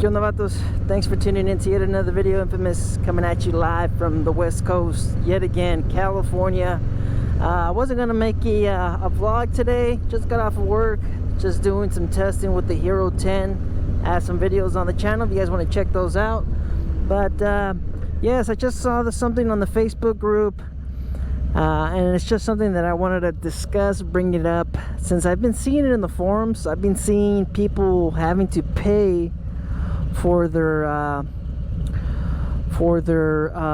¿Qué onda, vatos? Thanks for tuning in to yet another video. Infamous coming at you live from the West Coast yet again, California. I wasn't gonna make a vlog today. Just got off of work, just doing some testing with the Hero 10. I have some videos on the channel if you guys want to check those out. But yes, I just saw something on the Facebook group, and it's just something that I wanted to discuss, bring it up, since I've been seeing it in the forums. I've been seeing people having to pay for their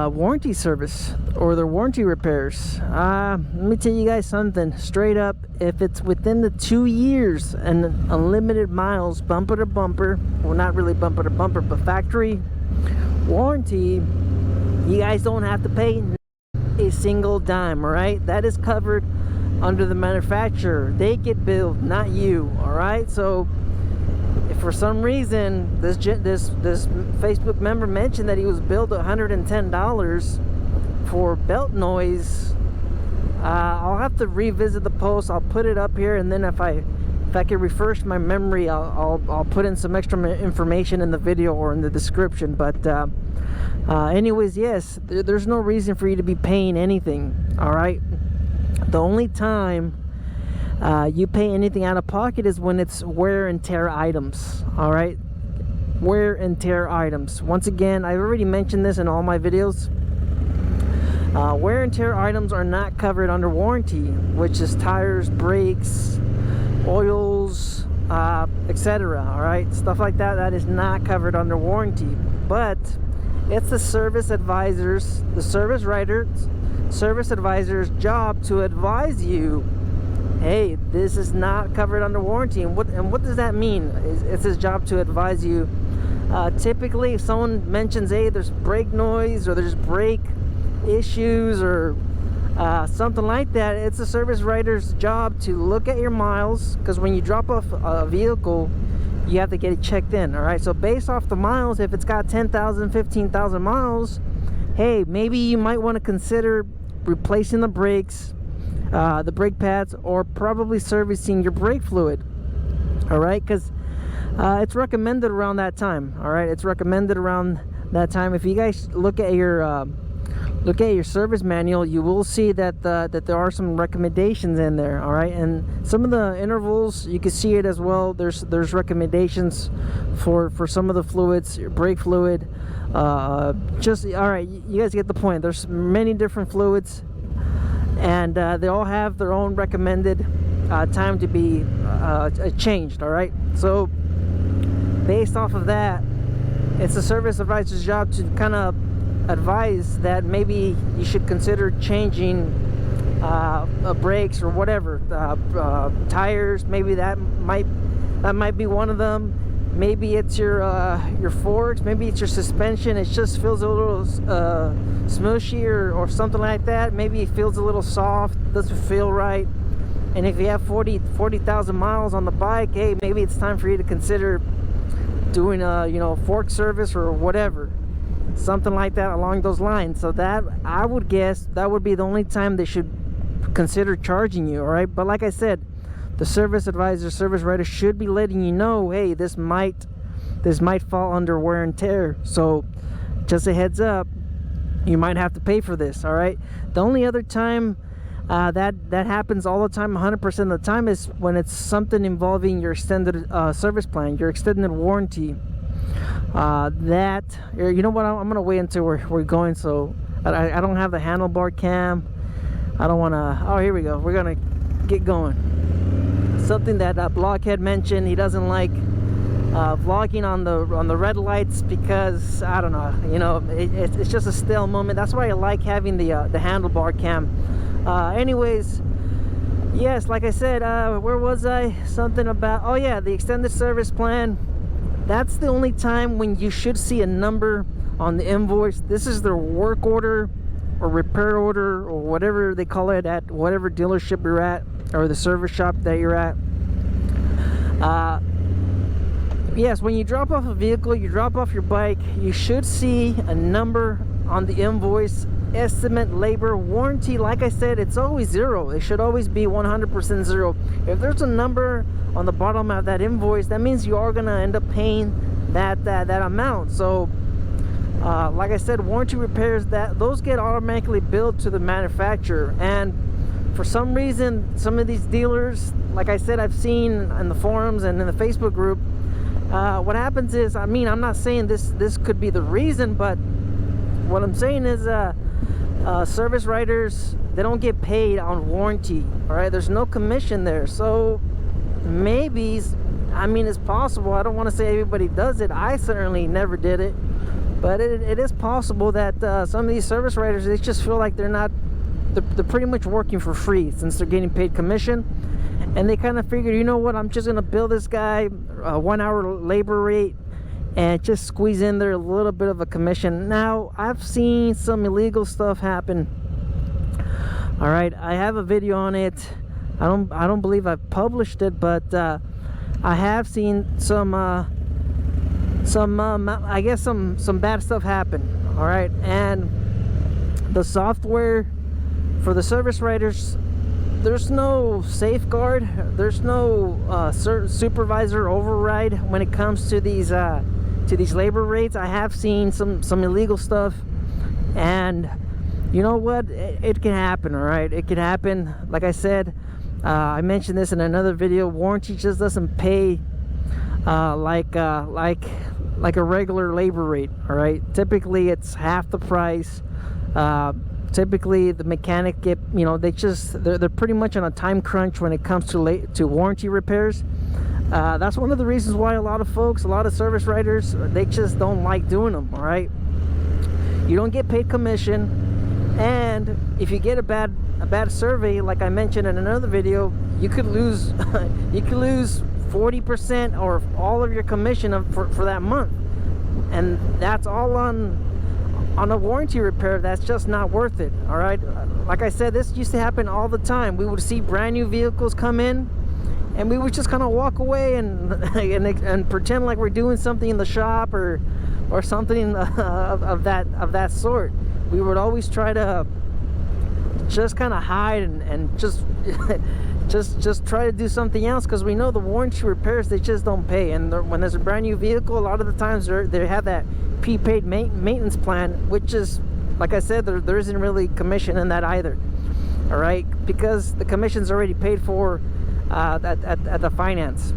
warranty service or their warranty repairs. Let me tell you guys something straight up. If it's within the 2 years and unlimited miles, bumper to bumper, well, not really bumper to bumper, but factory warranty, you guys don't have to pay a single dime. All right, that is covered under the manufacturer. They get billed, not you. All right, so if for some reason this Facebook member mentioned that he was billed $110 for belt noise, I'll have to revisit the post. I'll put it up here, and then if I can refresh my memory, I'll put in some extra information in the video or in the description. But anyways, yes, there's no reason for you to be paying anything. All right, the only time you pay anything out of pocket is when it's wear and tear items. All right, wear and tear items. Once again, I've already mentioned this in all my videos. Wear and tear items are not covered under warranty, which is tires, brakes, oils, etc. All right, stuff like that, that is not covered under warranty. But it's the service advisor's, the service advisor's job to advise you, hey, this is not covered under warranty. And what does that mean? It's his job to advise you. Typically, if someone mentions, hey, there's brake noise or there's brake issues or something like that, it's a service writer's job to look at your miles, because when you drop off a vehicle, you have to get it checked in. All right, so based off the miles, if it's got 10,000, 15,000 miles, hey, maybe you might want to consider replacing the brakes, the brake pads, or probably servicing your brake fluid. All right, because it's recommended around that time. All right, it's recommended around that time. If you guys look at your service manual, you will see that that there are some recommendations in there. All right, and some of the intervals, you can see it as well. There's recommendations for some of the fluids, your brake fluid. Just all right, you guys get the point. There's many different fluids, and they all have their own recommended time to be changed. All right, so based off of that, it's the service advisor's job to kind of advise that maybe you should consider changing brakes or whatever, tires. Maybe that might be one of them. Maybe it's your forks, maybe it's your suspension. It just feels a little smushy or something like that. Maybe it feels a little soft, doesn't feel right. And if you have 40,000 miles on the bike, hey, maybe it's time for you to consider doing a fork service or whatever, something like that along those lines. So that, I would guess, that would be the only time they should consider charging you. All right, but like I said, the service advisor, service writer should be letting you know, hey, this might fall under wear and tear, so just a heads up, you might have to pay for this. All right, the only other time that happens all the time, 100% of the time, is when it's something involving your extended service plan, your extended warranty. That, you know what, I'm gonna wait until we're going, so I don't have the handlebar cam. I don't want to. Oh, here we go, we're gonna get going. Something that Blockhead mentioned, he doesn't like vlogging on the red lights because, I don't know, it's just a stale moment. That's why I like having the handlebar cam. Anyways, yes, like I said, where was I? Something about, oh yeah, the extended service plan. That's the only time when you should see a number on the invoice. This is their work order or repair order or whatever they call it at whatever dealership you're at or the service shop that you're at. Yes, when you drop off a vehicle, you drop off your bike, you should see a number on the invoice. Estimate, labor, warranty, like I said, it's always zero. It should always be 100% zero. If there's a number on the bottom of that invoice, that means you are going to end up paying that amount. So like I said, warranty repairs, those get automatically billed to the manufacturer. And for some reason, some of these dealers, like I said, I've seen in the forums and in the Facebook group, what happens is, I mean, I'm not saying this could be the reason, but what I'm saying is service writers, they don't get paid on warranty. All right, there's no commission there. So maybe, I mean, it's possible. I don't want to say everybody does it. I certainly never did it, but it is possible that some of these service writers, they just feel like they're pretty much working for free since they're getting paid commission. And they kind of figured, you know what, I'm just gonna bill this guy a 1 hour labor rate and just squeeze in there a little bit of a commission. Now, I've seen some illegal stuff happen. All right, I have a video on it. I don't believe I've published it, but I have seen some I guess some bad stuff happen. All right, and the software for the service writers, there's no safeguard, there's no supervisor override when it comes to these labor rates. I have seen some illegal stuff, and you know what, it can happen. All right, it can happen. Like I said, I mentioned this in another video, warranty just doesn't pay like a regular labor rate. All right, typically it's half the price. Typically the mechanic get, you know, they're pretty much on a time crunch when it comes to warranty repairs. That's one of the reasons why a lot of service writers, they just don't like doing them. All right, you don't get paid commission, and if you get a bad survey, like I mentioned in another video, you could lose 40% or all of your commission for that month, and that's all on a warranty repair. That's just not worth it. All right, like I said, this used to happen all the time. We would see brand new vehicles come in, and we would just kind of walk away and pretend like we're doing something in the shop or something of that sort. We would always try to just kind of hide and just try to do something else, because we know the warranty repairs, they just don't pay. And when there's a brand new vehicle, a lot of the times they have that prepaid maintenance plan, which is, like I said, there isn't really commission in that either. All right, because the commission's already paid for at the finance.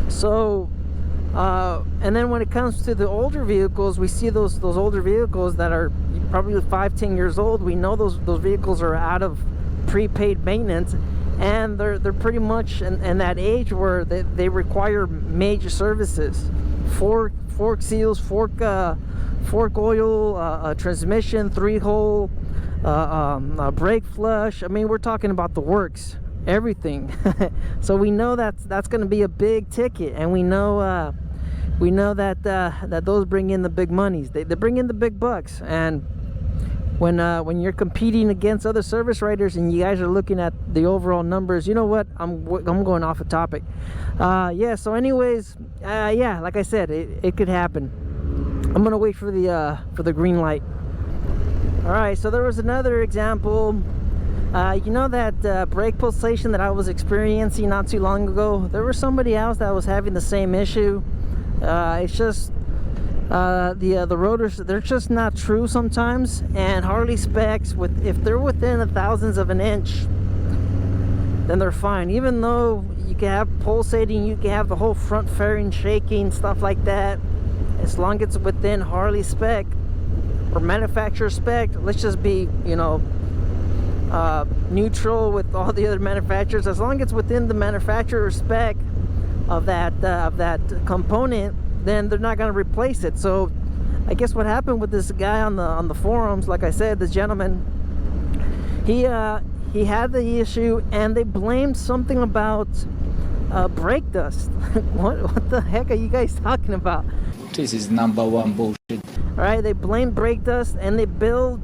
So and then when it comes to the older vehicles, we see those older vehicles that are probably 5-10 years old. We know those vehicles are out of prepaid maintenance, and they're pretty much in that age where they require major services: fork seals, fork oil, transmission, 3-hole, brake flush. I mean, we're talking about the works, everything. So we know that's going to be a big ticket, and we know that those bring in the big monies. They bring in the big bucks. And when you're competing against other service writers and you guys are looking at the overall numbers, you know what, I'm going off a topic. Yeah, so anyways, yeah, like I said, it could happen. I'm gonna wait for the green light. All right, so there was another example. You know that brake pulsation that I was experiencing not too long ago? There was somebody else that was having the same issue. It's just the rotors, they're just not true sometimes. And Harley specs, if they're within a thousandth of an inch, then they're fine. Even though you can have pulsating, you can have the whole front fairing shaking, stuff like that, as long as it's within Harley spec or manufacturer spec. Let's just be, you know, neutral with all the other manufacturers. As long as it's within the manufacturer spec of that component, then they're not going to replace it. So I guess what happened with this guy on the forums, like I said, this gentleman, he had the issue, and they blamed something about brake dust. what the heck are you guys talking about? This is #1 bullshit. All right, they blamed brake dust, and they billed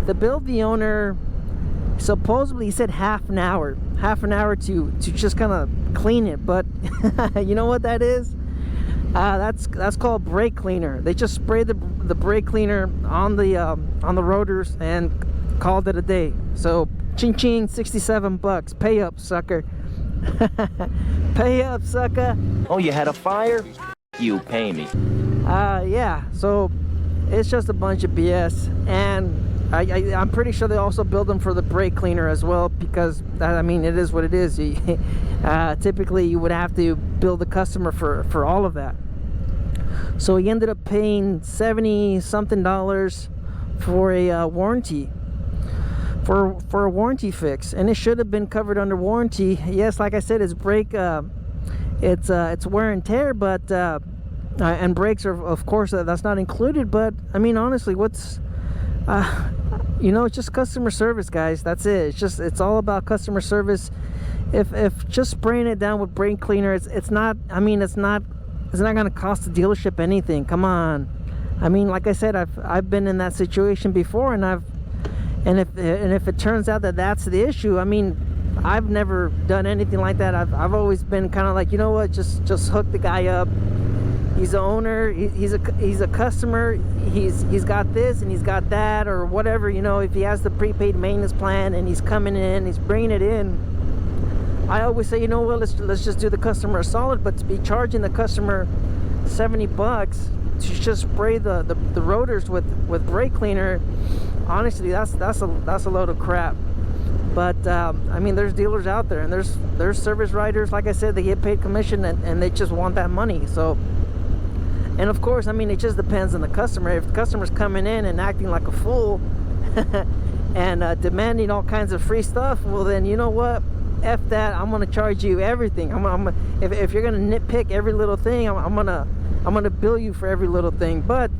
the owner, supposedly he said half an hour to just kind of clean it. But you know what that is? That's called brake cleaner. They just sprayed the brake cleaner on the rotors and called it a day. So ching ching, $67. Pay up, sucker. Pay up, sucker. Oh, you had a fire? you pay me. Yeah, so it's just a bunch of BS. And I'm pretty sure they also build them for the brake cleaner as well, because I mean, it is what it is. Typically you would have to bill the customer for all of that. So he ended up paying $70 something for a warranty, for a warranty fix, and it should have been covered under warranty. Yes, like I said, it's brake, it's wear and tear, but and brakes are, of course, that's not included. But I mean, honestly, what's you know, it's just customer service, guys. That's it. It's all about customer service. If just spraying it down with brake cleaner, it's not, I mean, it's not going to cost the dealership anything. Come on. I mean, like I said, I've been in that situation before, and if it turns out that that's the issue, I mean, I've never done anything like that. I've always been kind of like, you know what, just hook the guy up. He's the owner, he's a customer, he's got this and he's got that, or whatever, you know. If he has the prepaid maintenance plan and he's coming in, he's bringing it in, I always say, you know what, let's just do the customer a solid. But to be charging the customer $70 to just spray the rotors with brake cleaner, honestly, that's a load of crap. But I mean, there's dealers out there, and there's service writers, like I said, they get paid commission, and they just want that money. So, and of course, I mean, it just depends on the customer. If the customer's coming in and acting like a fool and demanding all kinds of free stuff, well, then you know what, F that. I'm gonna charge you everything. If you're gonna nitpick every little thing, I'm gonna bill you for every little thing. But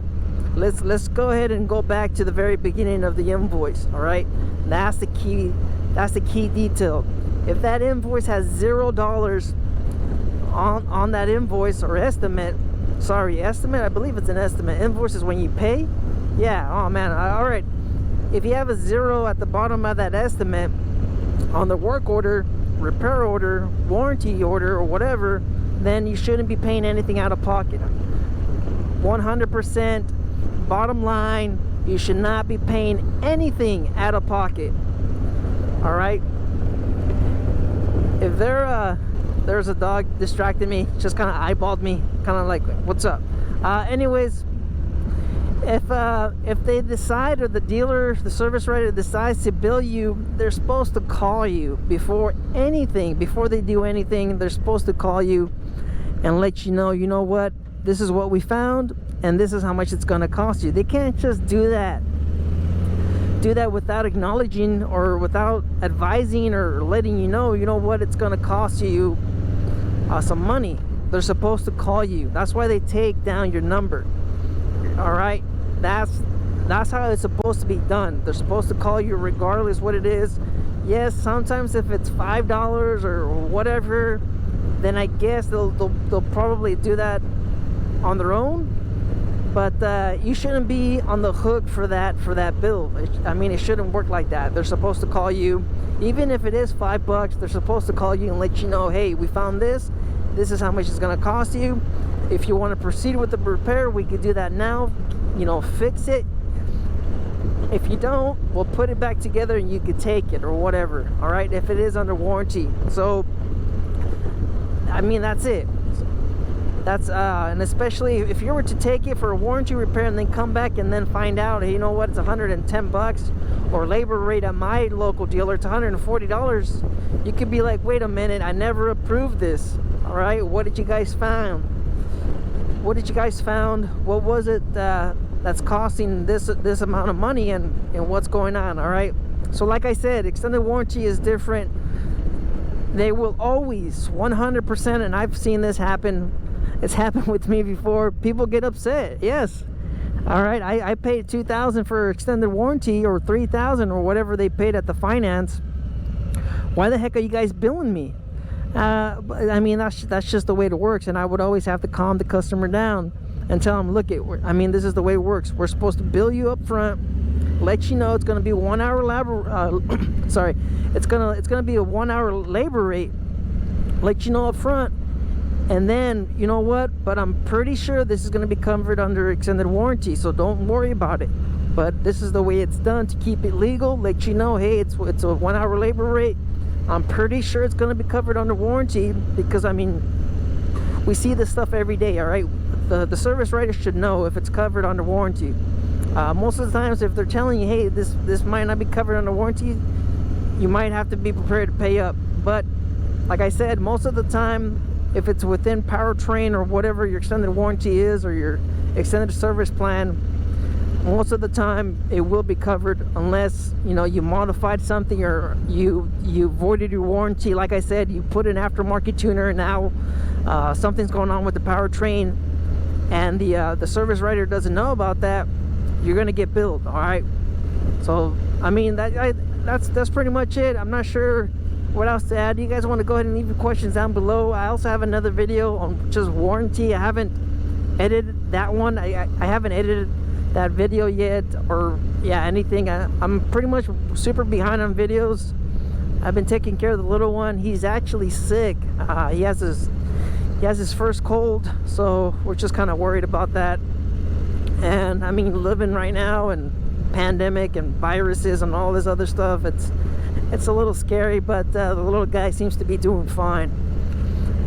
let's go ahead and go back to the very beginning of the invoice. All right, that's the key detail. If that invoice has $0 on that invoice, or estimate, I believe it's an estimate. Invoice is when you pay. Yeah, oh man, all right. If you have a 0 at the bottom of that estimate on the work order, repair order, warranty order, or whatever, then you shouldn't be paying anything out of pocket. 100% bottom line, you should not be paying anything out of pocket. All right. If there's a dog distracted me, just kind of eyeballed me, kind of like, what's up? Anyways, if they decide, or the dealer, the service writer decides to bill you, they're supposed to call you before they do anything. They're supposed to call you and let you know what, this is what we found, and this is how much it's going to cost you. They can't just do that without acknowledging, or without advising, or letting you know what, it's going to cost you some money. They're supposed to call you. That's why they take down your number. All right, that's how it's supposed to be done. They're supposed to call you regardless what it is. Yes, sometimes if it's $5 or whatever, then I guess they'll probably do that on their own. But you shouldn't be on the hook for that bill. I mean, it shouldn't work like that. They're supposed to call you, even if it is $5. They're supposed to call you and let you know, hey, we found this. This is how much it's going to cost you. If you want to proceed with the repair, we could do that now. Fix it. If you don't, we'll put it back together and you could take it, or whatever. All right, if it is under warranty. So, I mean, that's it. That's and especially if you were to take it for a warranty repair and then come back and then find out, hey, you know what, it's $110, or labor rate at my local dealer, it's $140. You could be like, wait a minute, I never approved this. All right, what did you guys found? What was it that's costing this amount of money, and what's going on? All right, so like I said, extended warranty is different. They will always 100%, and I've seen this happen. It's happened with me before. People get upset. Yes. All right, I paid $2,000 for extended warranty, or $3,000, or whatever they paid at the finance. Why the heck are you guys billing me? I mean, that's just the way it works, and I would always have to calm the customer down and tell them, look, this is the way it works. We're supposed to bill you up front, let you know it's going to be 1 hour labor. It's gonna be a 1 hour labor rate. Let you know up front, and then you know what? But I'm pretty sure this is going to be covered under extended warranty, so don't worry about it. But this is the way it's done to keep it legal. Let you know, hey, it's a 1 hour labor rate. I'm pretty sure it's going to be covered under warranty, because I mean, we see this stuff every day. All right, the service writer should know if it's covered under warranty. Most of the times, if they're telling you, hey, this might not be covered under warranty, you might have to be prepared to pay up. But like I said, most of the time, if it's within powertrain or whatever your extended warranty is, or your extended service plan, most of the time it will be covered, unless you know you modified something or you voided your warranty. Like I said, you put an aftermarket tuner and now something's going on with the powertrain, and the service writer doesn't know about that. You're gonna get billed. All right, so I mean that's pretty much it. I'm not sure what else to add. You guys want to go ahead and leave your questions down below. I also have another video on just warranty. I haven't edited that one. I haven't edited that video yet, or yeah, anything. I'm pretty much super behind on videos. I've been taking care of the little one. He's actually sick. He has his first cold, so we're just kind of worried about that. And I mean, living right now and pandemic and viruses and all this other stuff, it's a little scary, but the little guy seems to be doing fine.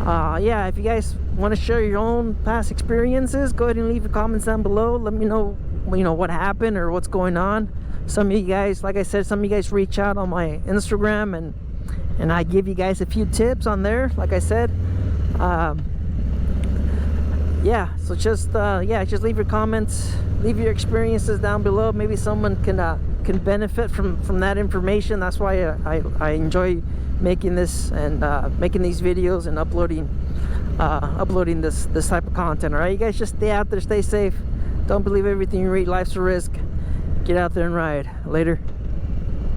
Yeah, if you guys want to share your own past experiences, go ahead and leave your comments down below. Let me know, you know, what happened or what's going on. Some of you guys, like I said, some of you guys reach out on my Instagram, and I give you guys a few tips on there, like I said. Yeah, so just just leave your comments, leave your experiences down below. Maybe someone can benefit from that information. That's why I enjoy making this and making these videos and uploading this type of content. All right, you guys just stay out there, stay safe, don't believe everything you read. Life's a risk. Get out there and ride. Later.